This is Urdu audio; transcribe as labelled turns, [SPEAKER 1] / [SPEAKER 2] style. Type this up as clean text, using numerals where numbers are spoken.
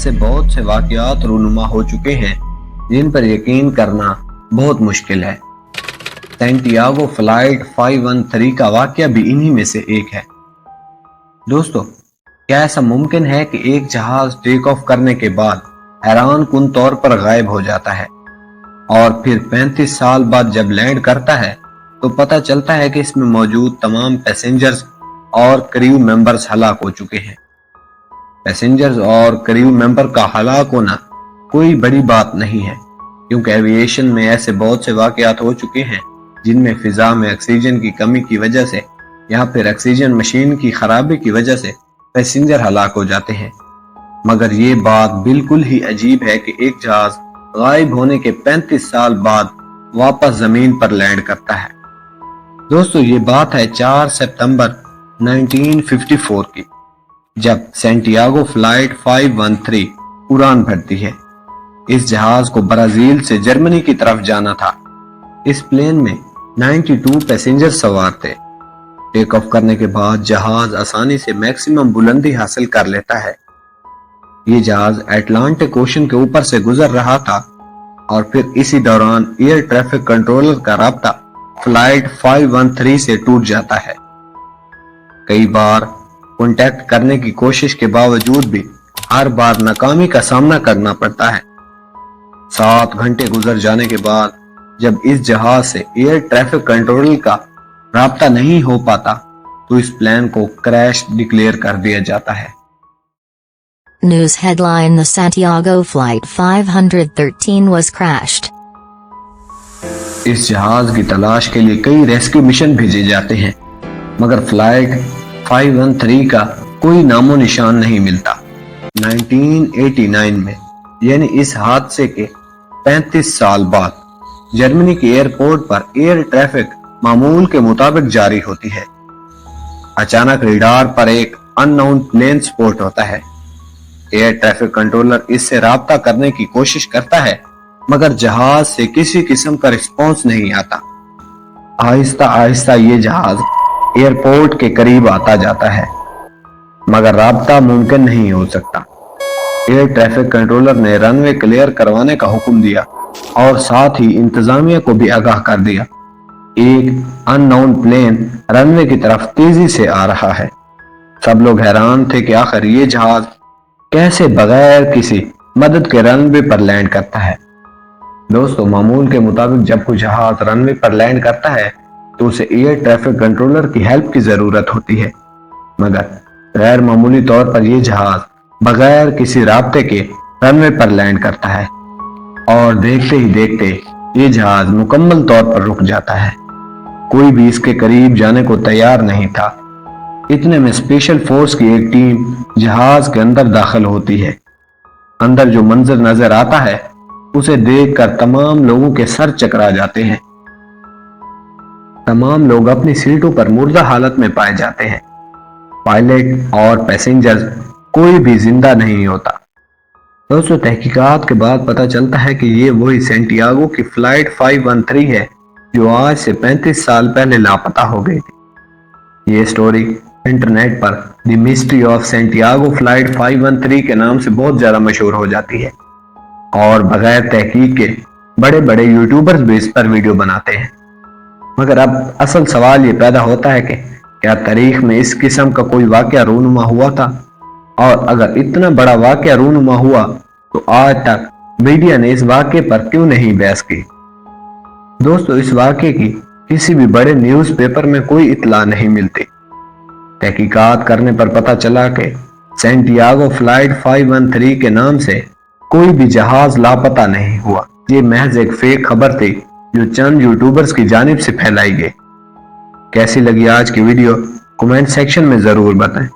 [SPEAKER 1] ایسے بہت سے واقعات رونما ہو چکے ہیں جن پر یقین کرنا بہت مشکل ہے۔ سینٹیاگو فلائٹ 513 کا واقعہ بھی انہی میں سے ایک ہے۔ دوستو، کیا ایسا ممکن ہے کہ ایک جہاز ٹیک آف کرنے کے بعد حیران کن طور پر غائب ہو جاتا ہے اور پھر 35 سال بعد جب لینڈ کرتا ہے تو پتہ چلتا ہے کہ اس میں موجود تمام پیسنجرز اور کریو ممبرز ہلاک ہو چکے ہیں۔ پیسنجرز اور کریو ممبر کا ہلاک ہونا کوئی بڑی بات نہیں ہے، کیونکہ ایوییشن میں ایسے بہت سے واقعات ہو چکے ہیں جن میں فضا میں آکسیجن کی کمی کی وجہ سے یا پھر آکسیجن مشین کی خرابی کی وجہ سے پیسنجر ہلاک ہو جاتے ہیں۔ مگر یہ بات بالکل ہی عجیب ہے کہ ایک جہاز غائب ہونے کے 35 سال بعد واپس زمین پر لینڈ کرتا ہے۔ دوستو، یہ بات ہے 4 ستمبر 1954 کی، جب سینٹیاگو فلائٹ 513 اڑان بھرتی ہے۔ اس جہاز کو برازیل سے جرمنی کی طرف جانا تھا۔ اس پلین میں 92 پیسنجر سوار تھے۔ ٹیک آف کرنے کے بعد جہاز آسانی سے میکسیمم بلندی حاصل کر لیتا ہے۔ یہ جہاز اٹلانٹک اوشن کے اوپر سے گزر رہا تھا اور پھر اسی دوران ایئر ٹریفک کنٹرولر کا رابطہ فلائٹ 513 سے ٹوٹ جاتا ہے۔ کئی بار کانٹیکٹ کرنے کی کوشش کے باوجود بھی ہر بار ناکامی کا سامنا کرنا پڑتا ہے۔ 7 گھنٹے گزر جانے کے بعد جب اس جہاز سے ایئر ٹریفک کنٹرولر کا رابطہ نہیں ہو پاتا تو اس پلین کو کریش ڈکلیئر کر دیا جاتا ہے۔
[SPEAKER 2] News headline: The Santiago Flight 513 was crashed.
[SPEAKER 1] اس جہاز کی تلاش کے لیے کئی ریسکیو مشن بھیجے جاتے ہیں، مگر فلائٹ 513 کا کوئی نام و نشان نہیں ملتا۔ 1989 میں، یعنی اس حادثے کے 35 سال بعد، جرمنی کے ایئرپورٹ پر ایئر ٹریفک معمول کے مطابق جاری ہوتی ہے۔ اچانک ریڈار پر ایک ان نون پلین سپوٹ ہوتا ہے۔ ایئر ٹریفک کنٹرولر اس سے رابطہ کرنے کی کوشش کرتا ہے، مگر جہاز سے کسی قسم کا رسپانس نہیں آتا۔ آہستہ آہستہ یہ جہاز ایئرپورٹ کے قریب آتا جاتا ہے، مگر رابطہ ممکن نہیں ہو سکتا۔ ایئر ٹریفک کنٹرولر نے رن وے کلیئر کروانے کا حکم دیا اور ساتھ ہی انتظامیہ کو بھی آگاہ کر دیا۔ ایک ان نون پلین رن وے کی طرف تیزی سے آ رہا ہے۔ سب لوگ حیران تھے کہ آخر یہ جہاز کیسے بغیر کسی مدد کے رن وے پر لینڈ کرتا ہے۔ دوستو، معمول کے مطابق جب کوئی جہاز رن وے پر لینڈ کرتا ہے تو اسے ایئر ٹریفک کنٹرولر کی ہیلپ کی ضرورت ہوتی ہے، مگر غیر معمولی طور پر یہ جہاز بغیر کسی رابطے کے رن وے پر لینڈ کرتا ہے اور دیکھتے ہی دیکھتے یہ جہاز مکمل طور پر رک جاتا ہے۔ کوئی بھی اس کے قریب جانے کو تیار نہیں تھا۔ اتنے میں اسپیشل فورس کی ایک ٹیم جہاز کے اندر داخل ہوتی ہے۔ اندر جو منظر نظر آتا ہے اسے دیکھ کر تمام لوگوں کے سر چکرا جاتے ہیں۔ تمام لوگ اپنی سیٹوں پر مردہ حالت میں پائے جاتے ہیں۔ پائلٹ اور پیسنجر کوئی بھی زندہ نہیں ہوتا۔ دوستو، تحقیقات کے بعد پتہ چلتا ہے کہ یہ وہی سینٹیاگو کی فلائٹ 513 ہے جو آج سے 35 سال پہلے لاپتہ ہو گئی تھی۔ یہ story internet per the mystery of Santiago flight 513 کے نام سے بہت زیادہ مشہور ہو جاتی ہے اور بغیر تحقیق کے بڑے بڑے یوٹیوبرز بھی اس پر ویڈیو بناتے ہیں۔ مگر اب اصل سوال یہ پیدا ہوتا ہے کہ کیا تاریخ میں اس قسم کا کوئی واقعہ رونما ہوا تھا؟ اور اگر اتنا بڑا واقعہ رونما ہوا تو آج تک میڈیا نے اس واقعے پر کیوں نہیں بحث کی؟ دوستو، اس واقعے کی کسی بھی بڑے نیوز پیپر میں کوئی اطلاع نہیں ملتی۔ تحقیقات کرنے پر پتہ چلا کہ سینٹیاگو فلائٹ 513 کے نام سے کوئی بھی جہاز لاپتہ نہیں ہوا۔ یہ محض ایک فیک خبر تھی جو چند یوٹیوبرز کی جانب سے پھیلائی گئی۔ کیسی لگی آج کی ویڈیو؟ کمنٹ سیکشن میں ضرور بتائیں۔